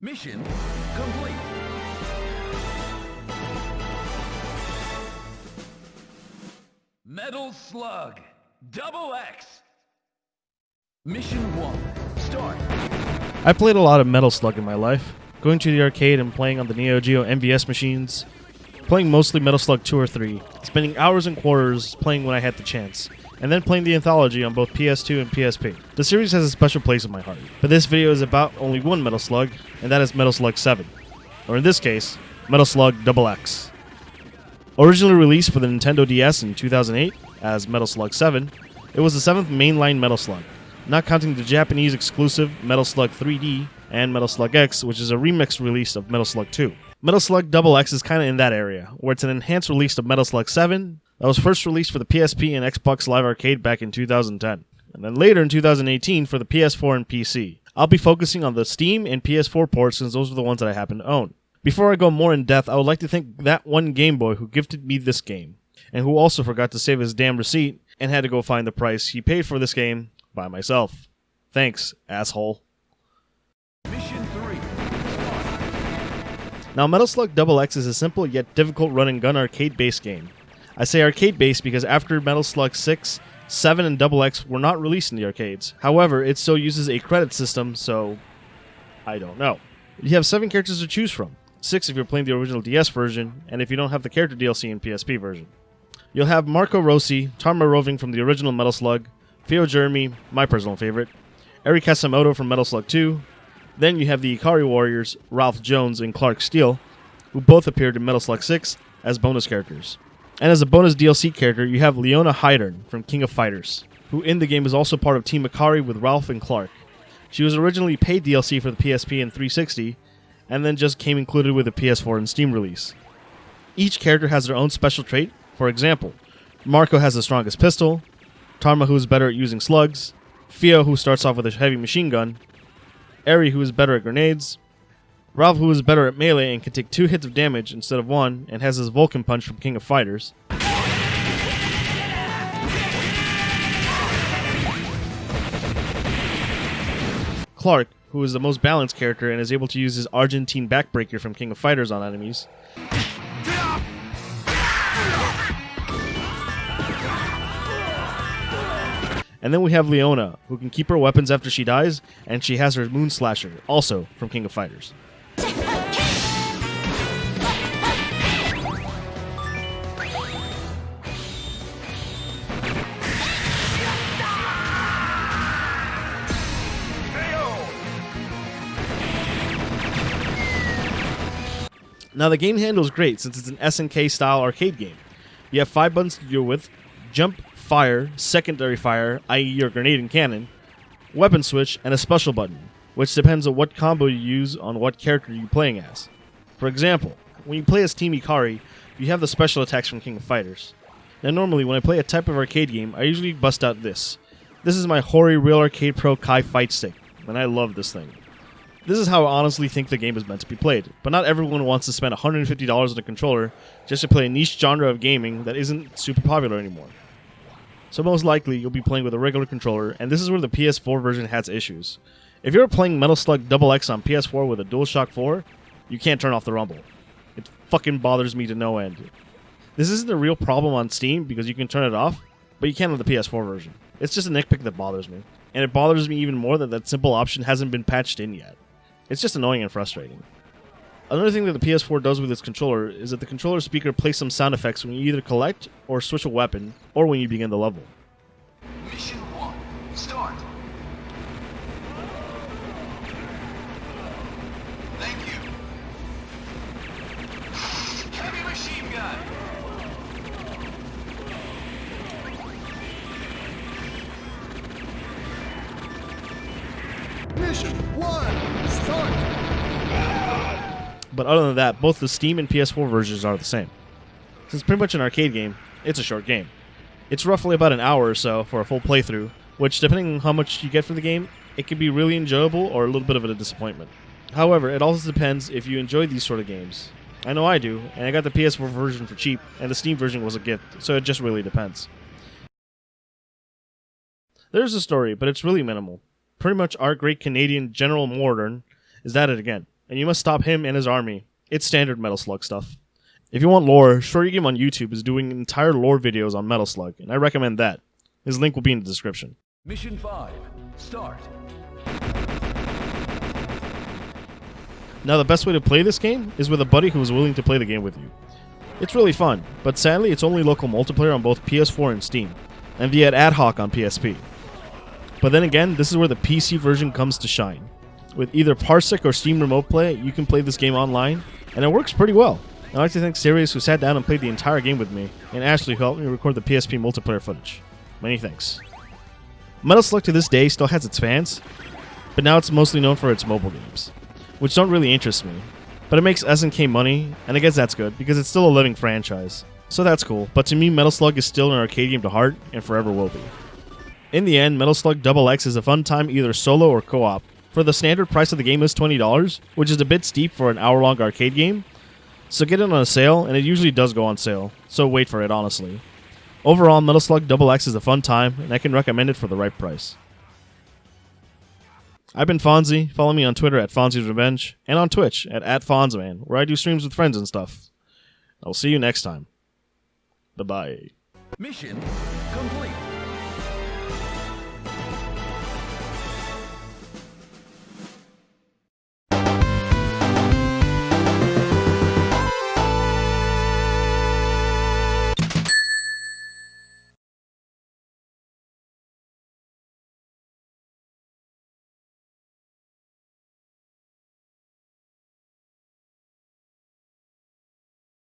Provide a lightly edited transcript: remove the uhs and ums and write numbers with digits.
Mission complete. Metal Slug, Double X. Mission 1, start. I played a lot of Metal Slug in my life, going to the arcade and playing on the Neo Geo MVS machines, playing mostly Metal Slug 2 or 3, spending hours and quarters playing when I had the chance, and then playing the anthology on both PS2 and PSP. The series has a special place in my heart, but this video is about only one Metal Slug, and that is Metal Slug 7, or in this case, Metal Slug Double X. Originally released for the Nintendo DS in 2008 as Metal Slug 7, it was the 7th mainline Metal Slug, not counting the Japanese exclusive Metal Slug 3D and Metal Slug X, which is a remix release of Metal Slug 2. Metal Slug Double X is kinda in that area, where it's an enhanced release of Metal Slug 7 that was first released for the PSP and Xbox Live Arcade back in 2010, and then later in 2018 for the PS4 and PC. I'll be focusing on the Steam and PS4 ports since those are the ones that I happen to own. Before I go more in depth, I would like to thank that one Game Boy who gifted me this game, and who also forgot to save his damn receipt and had to go find the price he paid for this game by myself. Thanks, asshole. Mission 3, Now, Metal Slug Double X is a simple yet difficult run-and-gun arcade-based game. I say arcade-based because after Metal Slug 6, 7, and Double X were not released in the arcades. However, it still uses a credit system, so I don't know. You have 7 characters to choose from. 6 if you're playing the original DS version, and if you don't have the character DLC in PSP version. You'll have Marco Rossi, Tarma Roving from the original Metal Slug, Theo Jeremy, my personal favorite, Eri Kasamoto from Metal Slug 2, then you have the Ikari Warriors, Ralph Jones and Clark Steele, who both appeared in Metal Slug 6 as bonus characters. And as a bonus DLC character, you have Leona Hydern from King of Fighters, who in the game is also part of Team Ikari with Ralph and Clark. She was originally paid DLC for the PSP and 360, and then just came included with the PS4 and Steam release. Each character has their own special trait. For example, Marco has the strongest pistol, Tarma who is better at using slugs, Theo who starts off with a heavy machine gun, Eri who is better at grenades, Ralph who is better at melee and can take 2 hits of damage instead of 1 and has his Vulcan punch from King of Fighters, Clark who is the most balanced character and is able to use his Argentine backbreaker from King of Fighters on enemies, and then we have Leona, who can keep her weapons after she dies, and she has her Moon Slasher, also from King of Fighters. Now the game handles great since it's an SNK style arcade game. You have 5 buttons to deal with: jump, fire, secondary fire, i.e. your grenade and cannon, weapon switch, and a special button, which depends on what combo you use on what character you're playing as. For example, when you play as Team Ikari, you have the special attacks from King of Fighters. Now normally when I play a type of arcade game, I usually bust out this. This is my Hori Real Arcade Pro Kai Fight Stick, and I love this thing. This is how I honestly think the game is meant to be played, but not everyone wants to spend $150 on a controller just to play a niche genre of gaming that isn't super popular anymore. So most likely you'll be playing with a regular controller, and this is where the PS4 version has issues. If you're playing Metal Slug Double X on PS4 with a DualShock 4, you can't turn off the rumble. It fucking bothers me to no end. This isn't a real problem on Steam because you can turn it off, but you can on the PS4 version. It's just a nitpick that bothers me, and it bothers me even more that that simple option hasn't been patched in yet. It's just annoying and frustrating. Another thing that the PS4 does with its controller is that the controller speaker plays some sound effects when you either collect or switch a weapon, or when you begin the level. Mission 1, start. Thank you. Heavy machine gun. Mission 1, start! But other than that, both the Steam and PS4 versions are the same. Since it's pretty much an arcade game, it's a short game. It's roughly about an hour or so for a full playthrough, which depending on how much you get for the game, it can be really enjoyable or a little bit of a disappointment. However, it also depends if you enjoy these sort of games. I know I do, and I got the PS4 version for cheap, and the Steam version was a gift, so it just really depends. There's a story, but it's really minimal. Pretty much our great Canadian General Morden is at it again. and you must stop him and his army. It's standard Metal Slug stuff. If you want lore, Shorty Game on YouTube is doing entire lore videos on Metal Slug, and I recommend that. His link will be in the description. Mission 5. Start. Now the best way to play this game is with a buddy who is willing to play the game with you. It's really fun, but sadly it's only local multiplayer on both PS4 and Steam, and via ad hoc on PSP. But then again, this is where the PC version comes to shine. With either Parsec or Steam Remote Play, you can play this game online, and it works pretty well. I'd like to thank Sirius who sat down and played the entire game with me, and Ashley who helped me record the PSP multiplayer footage. Many thanks. Metal Slug to this day still has its fans, but now it's mostly known for its mobile games, which don't really interest me. But it makes SNK money, and I guess that's good, because it's still a living franchise. So that's cool, but to me Metal Slug is still an arcade game to heart, and forever will be. In the end, Metal Slug XX is a fun time either solo or co-op. For the standard price of the game is $20, which is a bit steep for an hour-long arcade game, so get it on a sale, and it usually does go on sale, so wait for it honestly. Overall, Metal Slug XX is a fun time, and I can recommend it for the right price. I've been Fonzie. Follow me on Twitter at Fonzie's Revenge, and on Twitch at @FonzMan, where I do streams with friends and stuff. I'll see you next time. Bye-bye. Mission complete.